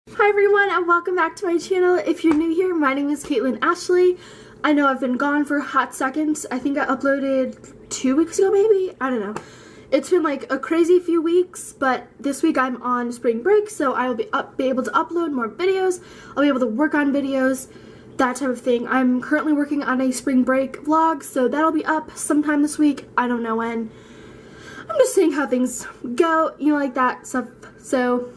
Hi everyone and welcome back to my channel. If you're new here, my name is Caitlin Ashley. I know I've been gone for a hot second. I think I uploaded 2 weeks ago maybe? I don't know. It's been like a crazy few weeks, but this week I'm on spring break, so I will be able to upload more videos. I'll be able to work on videos, that type of thing. I'm currently working on a spring break vlog, so that'll be up sometime this week. I don't know when. I'm just seeing how things go, you know, like that stuff. So,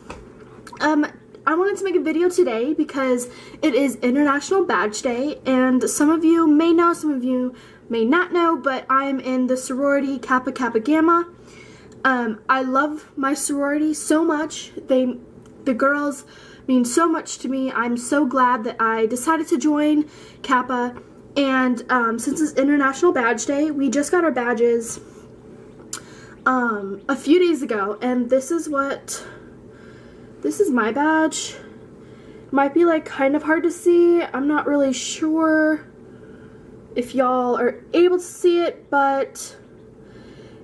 I wanted to make a video today because it is International Badge Day, and some of you may know, some of you may not know, but I'm in the sorority Kappa Kappa Gamma. I love my sorority so much. The girls mean so much to me. I'm so glad that I decided to join Kappa, and since it's International Badge Day, we just got our badges a few days ago, and this is my badge. Might be like kind of hard to see. I'm not really sure if y'all are able to see it, but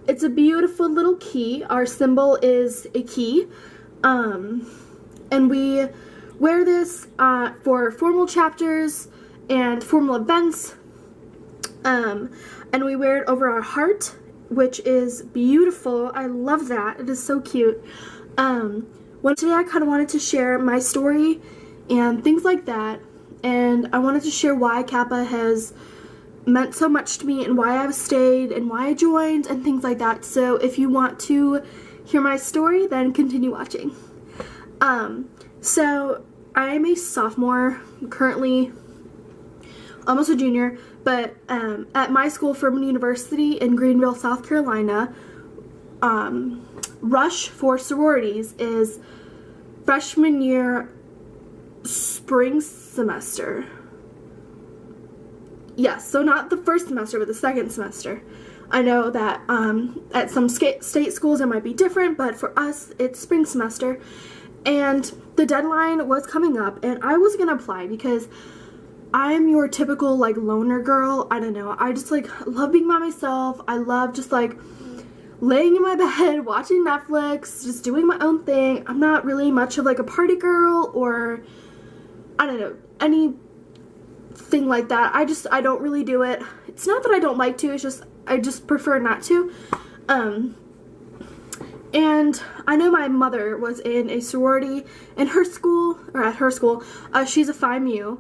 it's a beautiful little key. Our symbol is a key. And we wear this for formal chapters and formal events. And we wear it over our heart, which is beautiful. I love that. It is so cute. Today I kind of wanted to share my story and things like that, and I wanted to share why Kappa has meant so much to me and why I've stayed and why I joined and things like that. So if you want to hear my story, then continue watching. So I am a sophomore, currently almost a junior, but at my school, Furman University in Greenville, South Carolina, rush for sororities is freshman year spring semester. Yes, so not the first semester, but the second semester. I know that at some state schools it might be different, but for us it's spring semester, and the deadline was coming up, and I was gonna apply because I'm your typical like loner girl. I don't know, I just like love being by myself. I love just like laying in my bed, watching Netflix, just doing my own thing. I'm not really much of like a party girl or, I don't know, anything like that. I don't really do it. It's not that I don't like to, it's just, I just prefer not to. And I know my mother was in a sorority in her school, or at her school. She's a Phi Mu,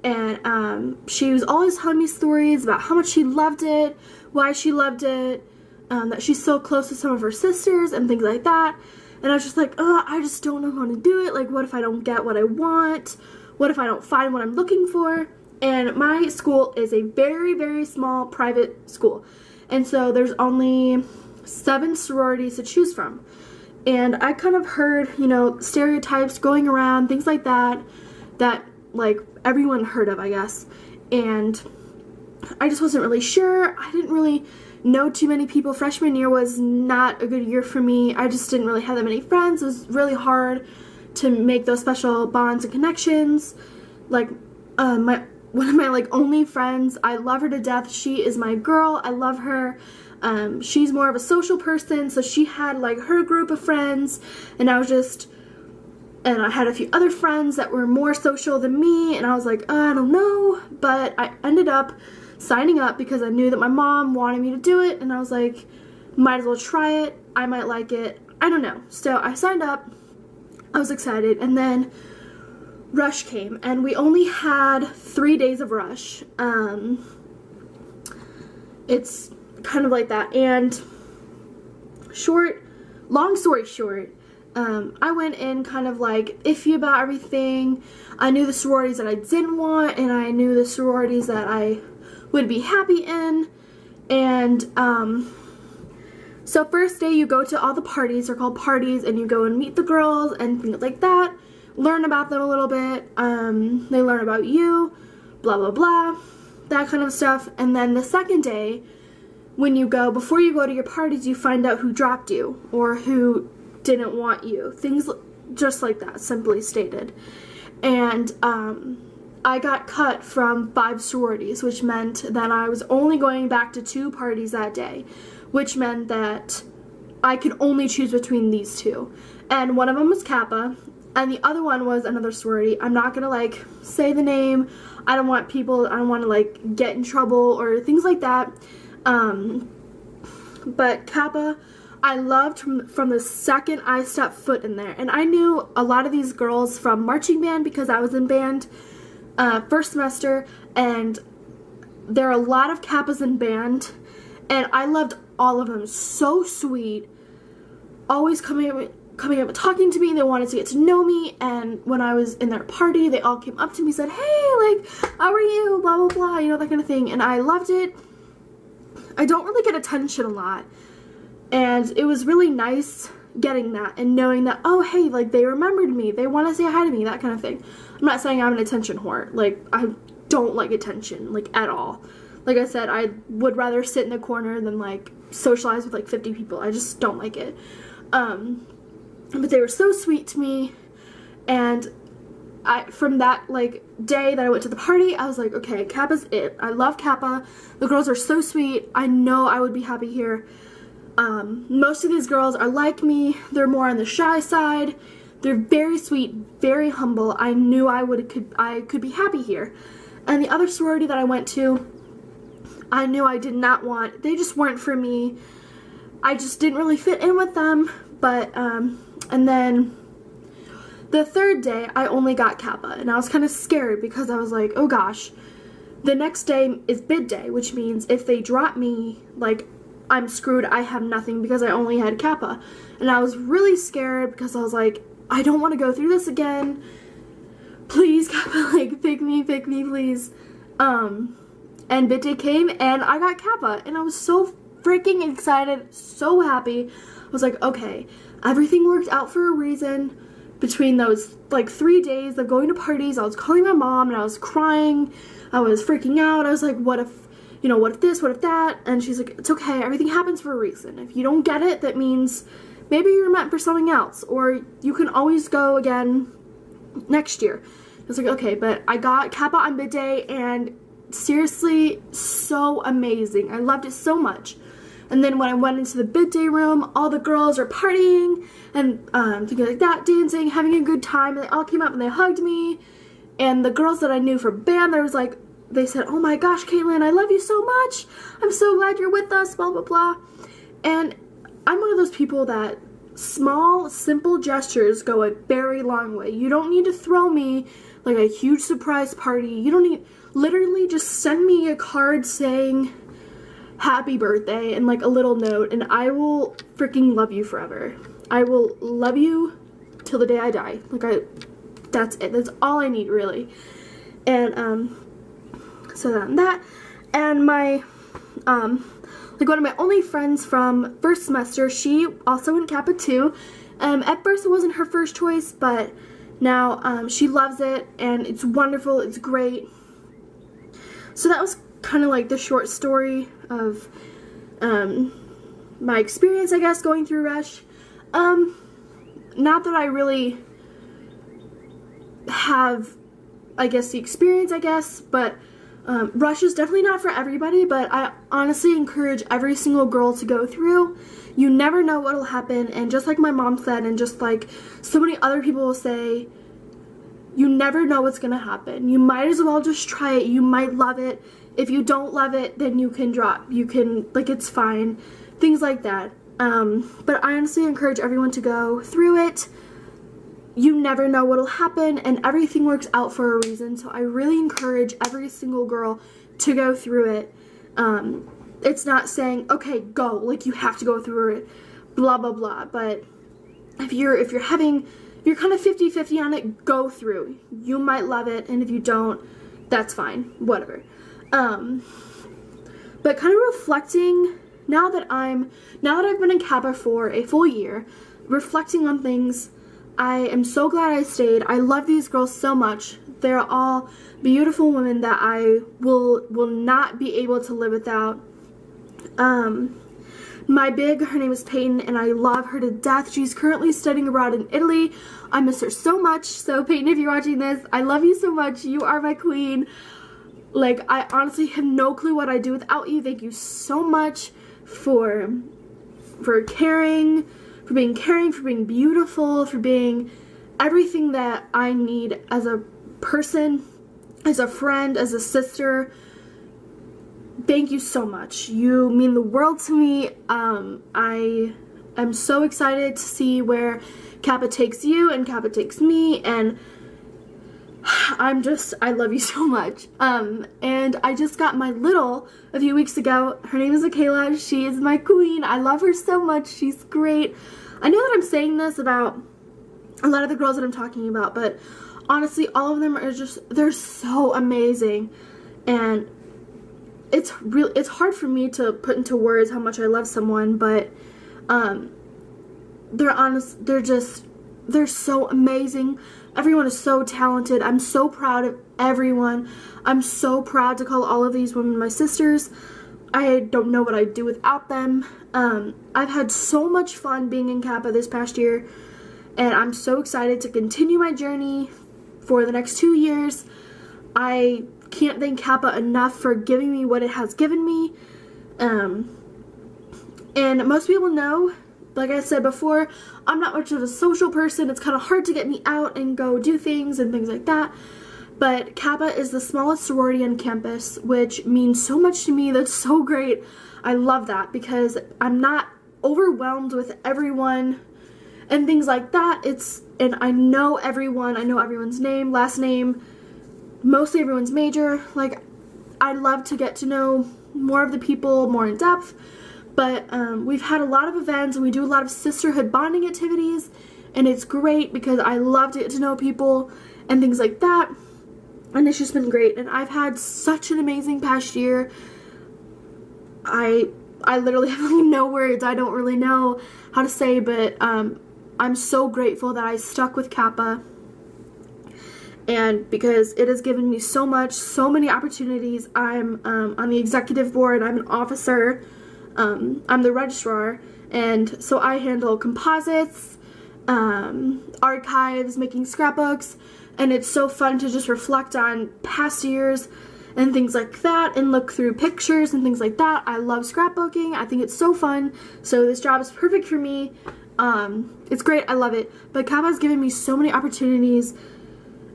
and she was always telling me stories about how much she loved it, why she loved it, that she's so close to some of her sisters and things like that. And I was just like, oh, I just don't know how to do it. Like, what if I don't get what I want? What if I don't find what I'm looking for? And my school is a very, very small private school. And so there's only 7 sororities to choose from. And I kind of heard, you know, stereotypes going around, things like that, that like everyone heard of, I guess. And I just wasn't really sure. I didn't really know too many people. Freshman year was not a good year for me. I just didn't really have that many friends. It was really hard to make those special bonds and connections. Like one of my like only friends, I love her to death. She is my girl. I love her. She's more of a social person, so she had like her group of friends, and I had a few other friends that were more social than me, and I was like, I don't know, but I ended up signing up because I knew that my mom wanted me to do it, and I was like, might as well try it. I might like it. I don't know. So I signed up. I was excited, and then rush came, and we only had 3 days of rush. It's kind of like that, and long story short, I went in kind of like iffy about everything. I knew the sororities that I didn't want, and I knew the sororities that I would be happy in. And so first day you go to all the parties, they're called parties, and you go and meet the girls and things like that, learn about them a little bit. They learn about you, blah blah blah, that kind of stuff. And then the second day, before you go to your parties, you find out who dropped you or who didn't want you, things just like that, simply stated. And I got cut from 5 sororities, which meant that I was only going back to 2 parties that day, which meant that I could only choose between these 2. And one of them was Kappa, And the other one was another sorority. I'm not gonna like say the name. I don't want to like get in trouble or things like that. But Kappa, I loved from the second I stepped foot in there. And I knew a lot of these girls from marching band because I was in band first semester, and there are a lot of Kappas in band, and I loved all of them. So sweet, always coming up and talking to me. They wanted to get to know me, and when I was in their party, they all came up to me and said, hey, like, how are you, blah blah blah, you know, that kind of thing. And I loved it. I don't really get attention a lot, and it was really nice getting that and knowing that, oh hey, like, they remembered me, they want to say hi to me, that kind of thing. I'm not saying I'm an attention whore. Like, I don't like attention, like, at all. Like I said, I would rather sit in a corner than like socialize with like 50 people. I just don't like it. But they were so sweet to me, and from that like day that I went to the party, I was like, okay, Kappa's it. I love Kappa. The girls are so sweet. I know I would be happy here. Most of these girls are like me. They're more on the shy side. They're very sweet, very humble. I knew I could be happy here. And the other sorority that I went to, I knew I did not want. They just weren't for me. I just didn't really fit in with them. But and then the third day, I only got Kappa, and I was kind of scared because I was like, oh gosh, the next day is bid day, which means if they drop me, like, I'm screwed. I have nothing because I only had Kappa. And I was really scared because I was like, I don't want to go through this again. Please, Kappa, like, pick me, please. And bid day came, and I got Kappa, and I was so freaking excited, so happy. I was like, okay, everything worked out for a reason. Between those like 3 days of going to parties, I was calling my mom and I was crying. I was freaking out. I was like, what if, you know, what if this, what if that? And she's like, it's okay, everything happens for a reason. If you don't get it, that means maybe you're meant for something else, or you can always go again next year. I was like, okay, but I got Kappa on bid day, and seriously, so amazing. I loved it so much. And then when I went into the bid day room, all the girls are partying and things like that, dancing, having a good time, and they all came up and they hugged me. And the girls that I knew from band, they said, oh my gosh, Caitlin, I love you so much. I'm so glad you're with us, blah, blah, blah. And I'm one of those people that small, simple gestures go a very long way. You don't need to throw me like a huge surprise party. You don't need, literally just send me a card saying happy birthday and like a little note, and I will freaking love you forever. I will love you till the day I die. Like, that's it. That's all I need, really. And so then that, and my like one of my only friends from first semester, she also went Kappa too. At first it wasn't her first choice, but now she loves it, and it's wonderful. It's great. So that was kind of like the short story of my experience, I guess, going through Rush. Not that I really have, I guess, the experience, I guess, but Rush is definitely not for everybody, but I honestly encourage every single girl to go through. You never know what will happen, and just like my mom said, and just like so many other people will say, you never know what's gonna happen. You might as well just try it. You might love it. If you don't love it, then you can drop. You can, like, it's fine. Things like that. But I honestly encourage everyone to go through it. You never know what'll happen, and everything works out for a reason. So I really encourage every single girl to go through it. It's not saying, okay, go, like, you have to go through it, blah, blah, blah. But if you're kind of 50-50 on it, go through. You might love it, and if you don't, that's fine, whatever. But kind of reflecting, now that I've been in Kappa for a full year, reflecting on things, I am so glad I stayed. I love these girls so much. They're all beautiful women that I will not be able to live without. My big, her name is Peyton, and I love her to death. She's currently studying abroad in Italy. I miss her so much. So Peyton, if you're watching this, I love you so much. You are my queen. Like, I honestly have no clue what I'd do without you. Thank you so much for caring, for being beautiful, for being everything that I need as a person, as a friend, as a sister. Thank you so much. You mean the world to me. I am so excited to see where Kappa takes you and Kappa takes me, and I love you so much. And I just got my little a few weeks ago. Her name is Michaela. She is my queen. I love her so much. She's great. I know that I'm saying this about a lot of the girls that I'm talking about, but honestly, all of them are they're so amazing. And it's hard for me to put into words how much I love someone, but they're so amazing. Everyone is so talented. I'm so proud of everyone. I'm so proud to call all of these women my sisters. I don't know what I'd do without them. I've had so much fun being in Kappa this past year, and I'm so excited to continue my journey for the next 2 years. I can't thank Kappa enough for giving me what it has given me. And most people know, like I said before, I'm not much of a social person. It's kind of hard to get me out and go do things and things like that. But Kappa is the smallest sorority on campus, which means so much to me. That's so great. I love that because I'm not overwhelmed with everyone and things like that. And I know everyone. I know everyone's name, last name, mostly everyone's major. Like, I love to get to know more of the people more in depth. But we've had a lot of events, and we do a lot of sisterhood bonding activities, and it's great because I love to get to know people and things like that, and it's just been great. And I've had such an amazing past year. I literally have no words. I don't really know how to say, but I'm so grateful that I stuck with Kappa, and because it has given me so much, so many opportunities. I'm on the executive board. I'm an officer. I'm the registrar, and so I handle composites, archives, making scrapbooks, and it's so fun to just reflect on past years and things like that and look through pictures and things like that. I love scrapbooking. I think it's so fun, so this job is perfect for me. It's great. I love it. But Kappa has given me so many opportunities,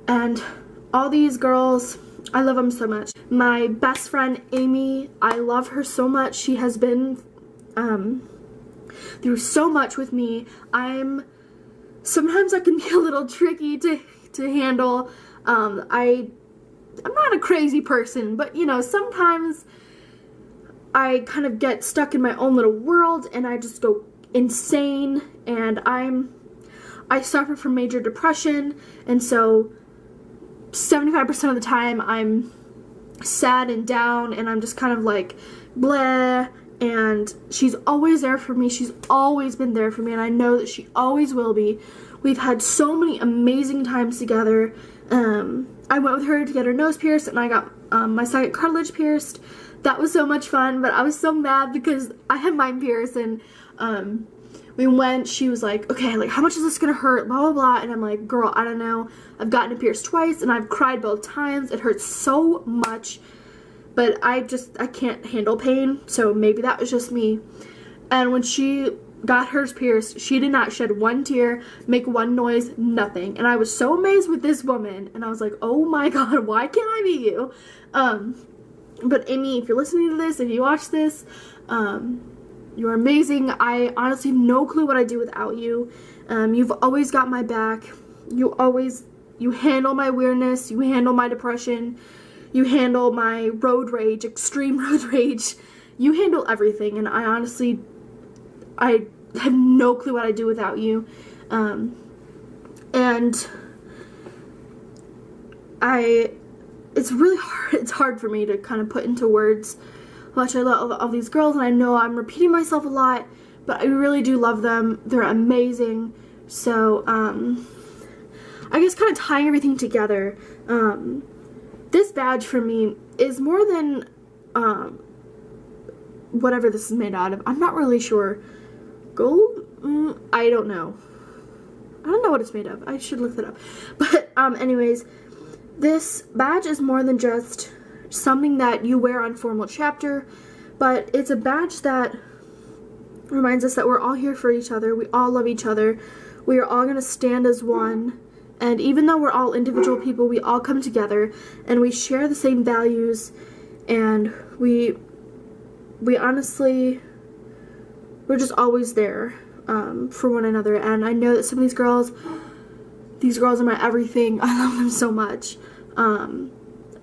and all these girls, I love them so much. My best friend, Amy, I love her so much. She has been through so much with me. Sometimes I can be a little tricky to handle. I'm not a crazy person, but you know, sometimes I kind of get stuck in my own little world and I just go insane, and I suffer from major depression, and so 75% of the time I'm sad and down, and I'm just kind of like bleh, and she's always there for me. She's always been there for me, and I know that she always will be. We've had so many amazing times together. I went with her to get her nose pierced, and I got my second cartilage pierced. That was so much fun, but I was so mad because I had mine pierced, and we went, she was like, okay, like, how much is this gonna hurt, blah, blah, blah, and I'm like, girl, I don't know. I've gotten it pierced twice, and I've cried both times. It hurts so much, but I can't handle pain, so maybe that was just me. And when she got hers pierced, she did not shed one tear, make one noise, nothing, and I was so amazed with this woman, and I was like, oh my god, why can't I be you? But Amy, if you're listening to this, if you watch this, you're amazing. I honestly have no clue what I'd do without you. You've always got my back. You handle my weirdness. You handle my depression. You handle my road rage, extreme road rage. You handle everything, and I honestly, I have no clue what I'd do without you. It's really hard. It's hard for me to kind of put into words how much I love all these girls, and I know I'm repeating myself a lot, but I really do love them. They're amazing. So, I guess kind of tying everything together, this badge for me is more than, whatever this is made out of. I'm not really sure. Gold? I don't know. I don't know what it's made of. I should look that up. But, anyways, this badge is more than just something that you wear on formal chapter, but it's a badge that reminds us that we're all here for each other. We all love each other. We are all going to stand as one, And even though we're all individual people, we all come together and we share the same values, and we honestly, we're just always there for one another. And I know that some of these girls are my everything. I love them so much. I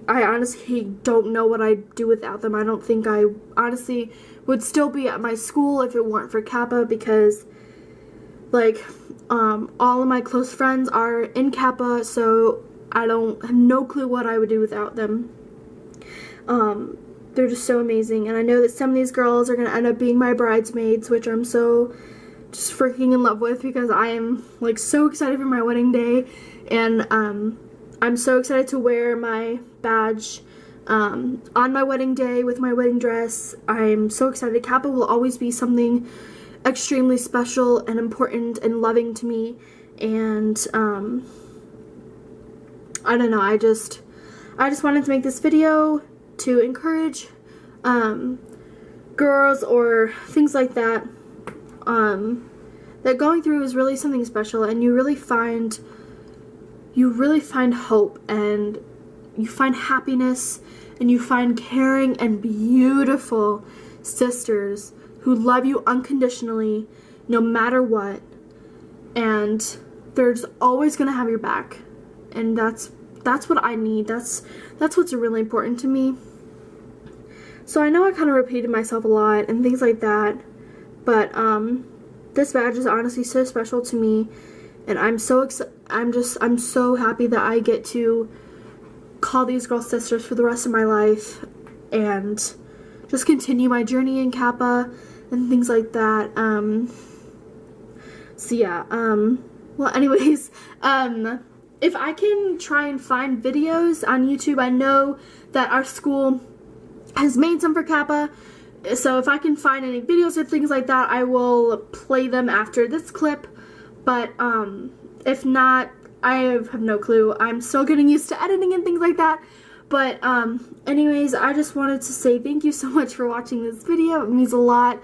honestly don't know what I'd do without them. I don't think I honestly would still be at my school if it weren't for Kappa, because like all of my close friends are in Kappa, so I have no clue what I would do without them. They're just so amazing, and I know that some of these girls are gonna end up being my bridesmaids, which I'm so just freaking in love with, because I am like so excited for my wedding day, and I'm so excited to wear my badge on my wedding day with my wedding dress. I'm so excited. Kappa will always be something extremely special and important and loving to me, and I don't know, I just wanted to make this video to encourage girls or things like that, that going through is really something special, and you really find hope, and you find happiness, and you find caring and beautiful sisters who love you unconditionally no matter what, and they're just always gonna have your back. And that's what I need. That's what's really important to me. So I know I kind of repeated myself a lot and things like that, but this badge is honestly so special to me, and I'm so happy that I get to call these girls sisters for the rest of my life, and just continue my journey in Kappa and things like that. So yeah, well anyways, if I can try and find videos on YouTube, I know that our school has made some for Kappa, so if I can find any videos or things like that, I will play them after this clip. But if not, I have no clue. I'm still getting used to editing and things like that. But anyways, I just wanted to say thank you so much for watching this video. It means a lot.